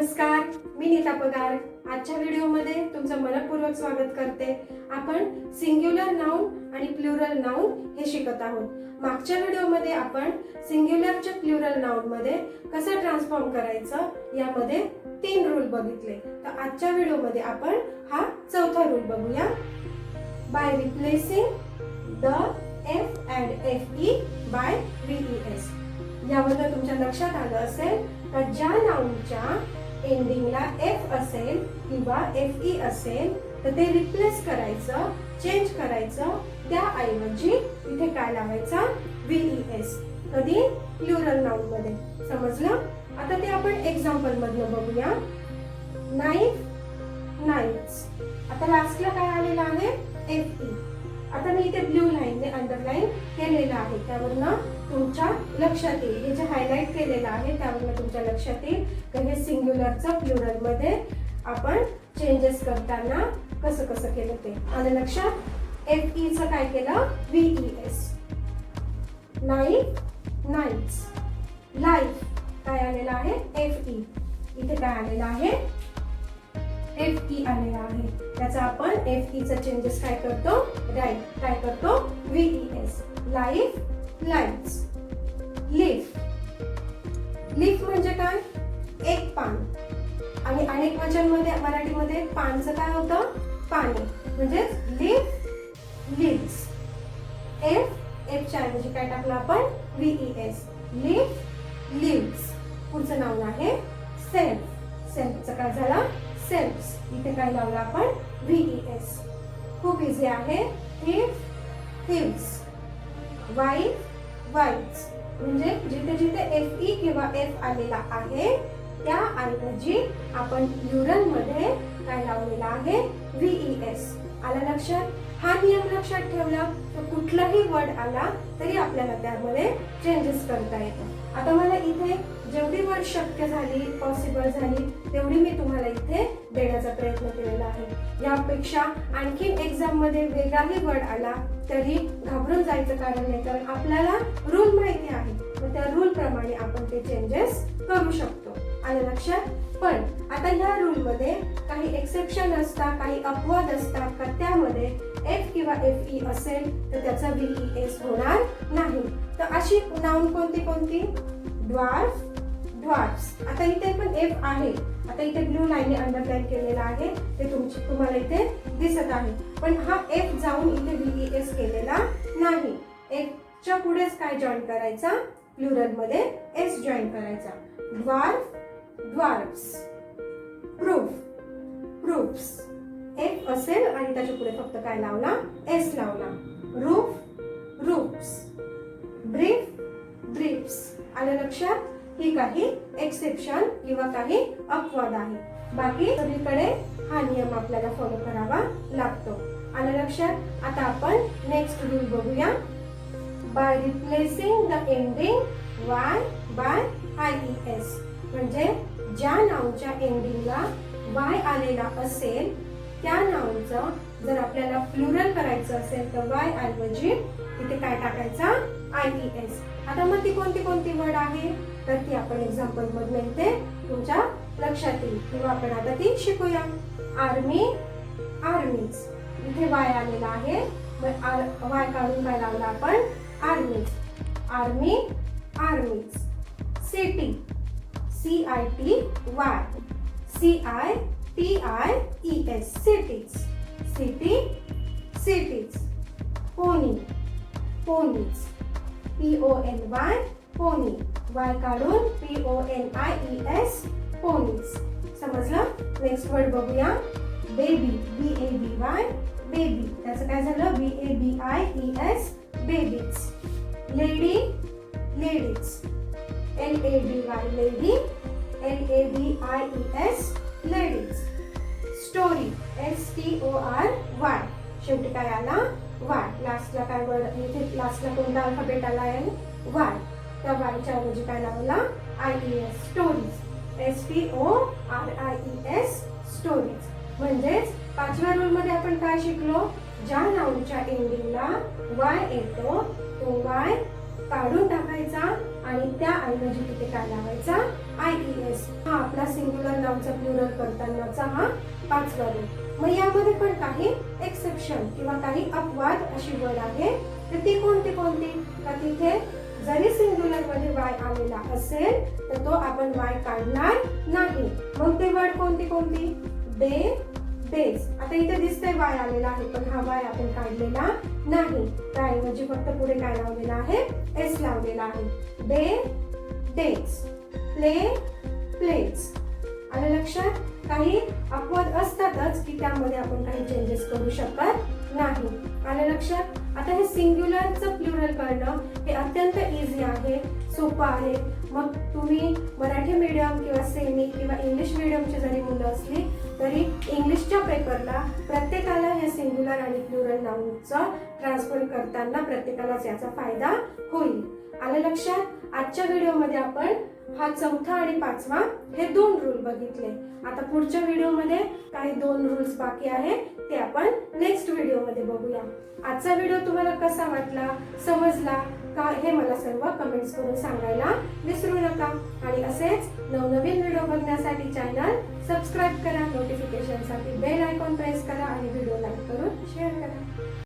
नमस्कार, मी नीता पगार. आजच्या व्हिडिओमध्ये तुमचं मनपूर्वक स्वागत करते. आपण सिंग्युलर नाउन आणि प्लुरल नाउन हे शिकत आहोत. मागच्या व्हिडिओमध्ये आपण सिंग्युलरच्या प्लुरल नाउन मध्ये कसं ट्रान्सफॉर्म करायचं यामध्ये 3 रूल बघितले. तर आजच्या व्हिडिओमध्ये आपण हा चौथा रूल बघूया. By replacing the F and F E bye VES. यावर तुमच्या लक्षात आलं असेल तर ज्या नाउनच्या एंडिंगला एफ असेल किंवा FE असेल तर ते रिप्लेस करायचं, चेंज करायचं. त्याऐवजी इथे काय लावायचा? VES. कधी? प्लुरल नाउन मध्ये. समजलं? आता ते आपण एक्झाम्पल मधनं बघूया. नाईफ, नाईफ्स. आता लास्टला काय आलेलं आहे? FE. आता मी इथे ब्लू लाईनने अंडरलाईन केलेलं आहे. त्यावरनं तुमच्या लक्षात येईल, हे जे हायलाइट केलेलं आहे त्यावरनं तुमच्या लक्षात येईल की हे सिंग्युलरचं प्लुरल मध्ये आपण चेंजेस करताना कसं कसं केलं ते. आलं लक्षात? FE चं काय केलं? VES. नाईफ, नाईफ्स. लाईफ काय आलेलं आहे? FE. इथे काय आलेलं आहे? FE आलेला आहे. त्याचा आपण FE चा चेंजेस काय करतो? राईट. काय करतो? VES. Life, lives. Leaf. Leaf म्हणजे काय? एक पान. आणि अनेक वचन मध्ये मराठीमध्ये पानचं काय होतं? पाने. म्हणजे लीफ, लीव्स. एफ च्या ऐवजी काय टाकलं आपण? VES. Leaf, leaves. पुढचं नाउन आहे सेल्फ. सेल्फचं काय झालं? सेल्फ्स. इथे काय लावलं आपण? VES. खूप इझी आहे. Thief, thieves. Wife, wifes. म्हणजे जिथे जिथे FE किंवा F आलेला आहे त्याऐवजी आपण प्लुरल मध्ये काय लावलेला आहे? VES. आला लक्षात? हा नियम लक्षात ठेवला तर कुठलाही वर्ड आला तरी आपल्याला त्यामध्ये चेंजेस करता येतात. आता मला इथे जेवढी वर्ड शक्य झाली, पॉसिबल झाली तेवढी मी तुम्हाला इथे देण्याचा प्रयत्न केलेला आहे. यापेक्षा आणखीन एक्झाम मध्ये वेगळाही वर्ड आला तरी घाबरून जायचं कारण नाही, कारण आपल्याला रूल माहिती आहे. मग त्या रूल प्रमाणे आपण ते चेंजेस करू शकतो. आलं लक्षात? पण आता ह्या रूल मध्ये काही एक्सेप्शन असतात, काही अपवाद असतात का त्यामध्ये F किंवा FE असेल तर त्याचा VES होणार नाही. तर अशी नाउन कोणती कोणती? Dwarf, dwarfs. आता इथे पण F आहे. आता इथे ब्लू लाईनने अंडरलाईन केलेला आहे ते तुम्हाला इथे दिसत आहे. पण हा F जाऊन इथे VES केलेला नाही. F च्या पुढेच काय जॉईन करायचा? प्लुरल मध्ये S जॉईन करायचा. Dwarf, dwarfs. Proof, proofs. F असेल आणि त्याच्या पुढे फक्त काय लावला? S लावला. Roof, roofs. Brief, briefs. आलं लक्षात? ही काही एक्सेप्शन किंवा काही अपवाद आहे. बाकी सगळीकडे हा नियम आपल्याला फॉलो करावा लागतो. आलं लक्षात? आता आपण नेक्स्ट रूल बघूया. By replacing the ending Y by IES. म्हणजे ज्या नाउनच्या एंडिंगला Y आलेला असेल त्या नाउनचं जर आपल्याला प्लुरल करायचं असेल तर Y ऐवजी तिथे काय टाकायचा? IES. आता मग ती कोणती कोणती वर्ड आहे तर ती आपण एक्झाम्पल मधून इथे तुमच्या लक्षात येईल किंवा आपण आता ती शिकूया. Army, armies. इथे Y आलेला आहे. Y काढून काय लावला आपण? Armies. Army, armies. City, CITY. CITIES. Cities. City, cities. Pony, ponies. PONY, pony. Y काढून PONIES, पोनीज. समजलं? नेक्स्ट वर्ड बघूया. Baby, BABY, baby. त्याचं काय झालं? BABIES, babies. Lady, ladies. LADY, lady. LADIES, ladies. Story, STORY. शेवटी काय आला? Y. लास्टला काय वर्ड? इथे लास्टला कोणता अल्फाबेट आला आहे? Y. त्या Y च्या ऐवजी काय लावला? IES, stories. STORIES, stories. म्हणजेच पाचव्या रूल मध्ये आपण काय शिकलो? ज्या नाउनच्या एंडिंगला Y येतो तो Y काढून टाकायचा आणि त्या ऐवजी तिथे काय लावायचा? IES. हा आपला सिंग्युलर नाउन नाऊनचा प्लुरल करतानाचा हा 5वा रूल. मग यामध्ये पण काही एक्सेप्शन किंवा काही अपवाद अशी वर्ड आहे. तर ती कोणती कोणती? का तिथे जरी सिंग्युलर मध्ये वाय आलेला असेल तर तो आपण वाय काढणार नाही. मग ते वर्ड कोणती कोणती? Day, days. आता इथे दिसतंय वाय आलेला आहे पण हा वाय आपण काढलेला नाही. त्याऐवजी फक्त पुढे काय लावलेला आहे? एस लावलेला आहे. Day, days. Play, plays. आलं लक्षात? काही अपवाद असतातच की त्यामध्ये आपण काही चेंजेस करू शकत नाही. आलं लक्षात? आता हे सिंग्युलरचं प्लुरल करणं हे अत्यंत इझी आहे, सोपं आहे. मग तुम्ही मराठी मीडियम किंवा सेमी किंवा इंग्लिश मीडियमची जरी मुलं असली तरी इंग्लिशच्या पेपरला प्रत्येकाला हे सिंग्युलर आणि प्लुरल नाऊनचं ट्रान्सफर करताना प्रत्येकालाच याचा फायदा होईल. आलं लक्षात? आजच्या व्हिडिओमध्ये आपण हा 4था आणि 5वा हे 2 रूल बघितले. आता पुढच्या व्हिडिओमध्ये काही 2 रूल्स बाकी आहे ते आपण नेक्स्ट व्हिडिओमध्ये बघूया. आजचा व्हिडिओ तुम्हाला कसा वाटला, समजला का हे मला सर्व कमेंट्स करून सांगायला विसरू नका. आणि असेच नवनवीन व्हिडिओ बघण्यासाठी चॅनल सबस्क्राईब करा, नोटिफिकेशनसाठी बेल आयकॉन प्रेस करा आणि व्हिडिओ लाईक करून शेअर करा.